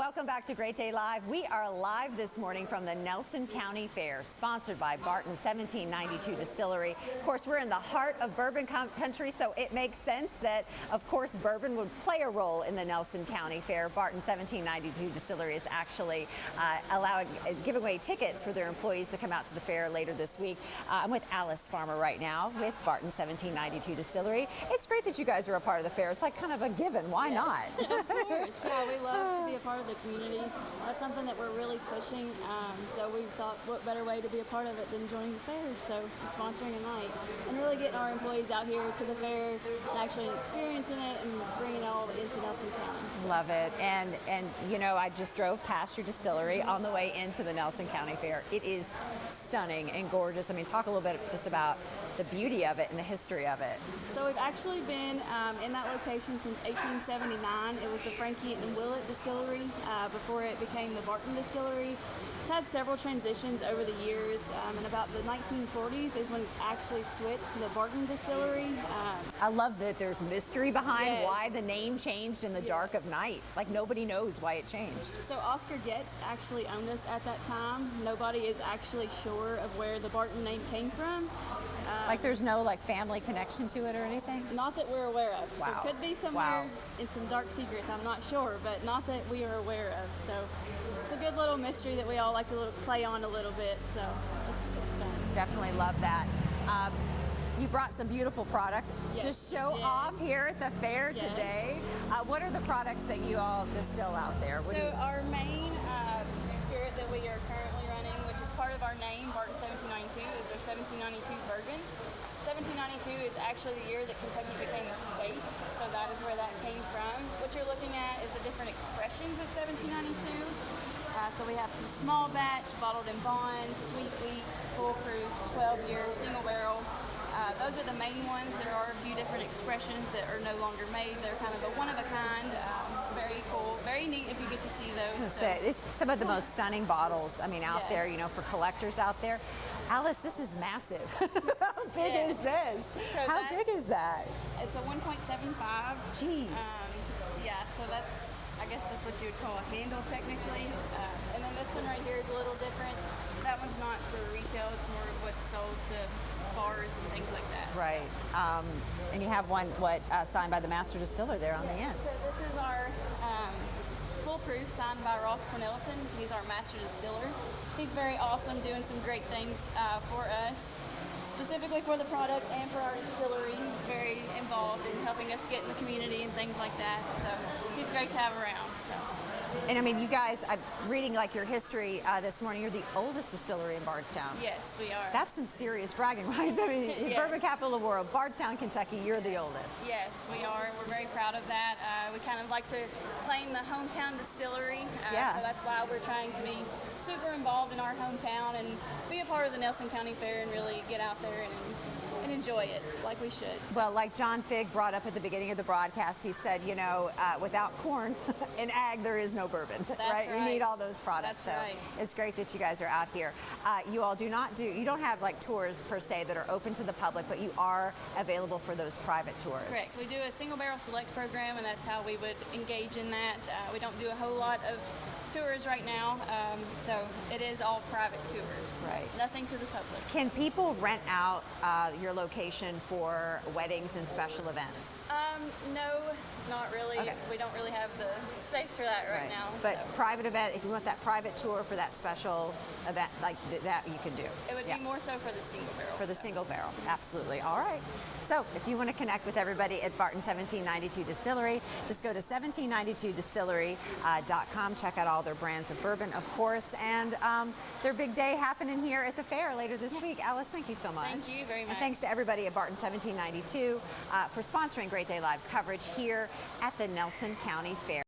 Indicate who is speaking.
Speaker 1: Welcome back to Great Day Live. We are live this morning from the Nelson County Fair, sponsored by Barton 1792 Distillery. Of course, we're in the heart of bourbon country, so it makes sense that, of course, bourbon would play a role in the Nelson County Fair. Barton 1792 Distillery is actually giving away tickets for their employees to come out to the fair later this week. I'm with Alice Farmer right now with Barton 1792 Distillery. It's great that you guys are a part of the fair. It's like kind of a given. Why not?
Speaker 2: Of course. Yeah, we love to be a part of the community. That's something that we're really pushing. So we thought, what better way to be a part of it than joining the fair? So sponsoring a night and really getting our employees out here to the fair and actually experiencing it and bringing it all into Nelson County. So.
Speaker 1: Love it. And you know, I just drove past your distillery on the way into the Nelson County Fair. It is stunning and gorgeous. I mean, talk a little bit just about the beauty of it and the history of it.
Speaker 2: So we've actually been in that location since 1879. It was the Frankie and Willett Distillery before it became the Barton Distillery. It's had several transitions over the years, and about the 1940s is when it's actually switched to the Barton Distillery.
Speaker 1: I love that there's mystery behind why the name changed in the dark of night. Like nobody knows why it changed.
Speaker 2: So Oscar Getz actually owned us at that time. Nobody is actually sure of where the Barton name came from.
Speaker 1: Like there's no like family connection to it or anything?
Speaker 2: Not that we're aware of.
Speaker 1: Wow.
Speaker 2: There could be somewhere in some dark secrets, I'm not sure, but not that we are aware of. So it's a good little mystery that we all like to play on a little bit, so it's fun.
Speaker 1: Definitely love that. You brought some beautiful products to show off here at the fair today. What are the products that you all distill out there?
Speaker 2: So our main spirit that we are currently running, which is part of our name, Barton 1792, is our 1792 bourbon. 1792 is actually the year that Kentucky became a state, so that is where that came from. What you're looking at is the different expressions of 1792. So we have some small batch, bottled in bond, sweet wheat, full proof, 12-year, single barrel. Those are the main ones. There are a few different expressions that are no longer made. They're kind of a one-of-a-kind, very cool, very neat if you get to see those. So.
Speaker 1: It's some of the most stunning bottles, I mean, out there, you know, for collectors out there. Alice, this is massive. How big is this? So how big is that?
Speaker 2: It's a 1.75.
Speaker 1: Jeez.
Speaker 2: Yeah, so that's, I guess that's what you would call a handle technically. And then this one right here is a little different. That one's not for retail, it's more of what's sold to bars and things like that.
Speaker 1: Right. And you have one, signed by the master distiller there on the end.
Speaker 2: So this is our full proof signed by Ross Cornelison. He's our master distiller. He's very awesome, doing some great things for us, specifically for the product and for our distillery. He's very involved in helping us get in the community and things like that. So he's great to have around. So.
Speaker 1: And I mean, you guys, I'm reading like your history this morning. You're the oldest distillery in Bardstown.
Speaker 2: Yes, we are.
Speaker 1: That's some serious bragging rights. I mean, the bourbon capital of the world, Bardstown, Kentucky. You're the oldest.
Speaker 2: Yes, we are. We're very proud of that. We kind of like to claim the hometown distillery. So that's why we're trying to be super involved in our hometown and be a part of the Nelson County Fair and really get out there and enjoy it like we should. So.
Speaker 1: Well, like John Figg brought up at the beginning of the broadcast, he said, you know, without corn and ag, there is no bourbon, right? You need all those products.
Speaker 2: That's right.
Speaker 1: It's great that you guys are out here. You all you don't have like tours per se that are open to the public, but you are available for those private tours.
Speaker 2: Correct. We do a single barrel select program, and that's how we would engage in that. We don't do a whole lot of tours right now, so it is all private tours.
Speaker 1: Right.
Speaker 2: Nothing to the public.
Speaker 1: Can people rent out your location for weddings and special events?
Speaker 2: No, not really.
Speaker 1: Okay.
Speaker 2: We don't really have the space for that right now.
Speaker 1: But private event, if you want that private tour for that special event, like that you can do.
Speaker 2: It would be more so for the single barrel.
Speaker 1: For the single barrel, absolutely. All right. So if you want to connect with everybody at Barton 1792 Distillery, just go to 1792distillery.com. Check out all their brands of bourbon, of course, and their big day happening here at the fair later this week. Alice, thank you so much.
Speaker 2: Thank you very much.
Speaker 1: And thanks to everybody at Barton 1792 for sponsoring Great Day Live's coverage here at the Nelson County Fair.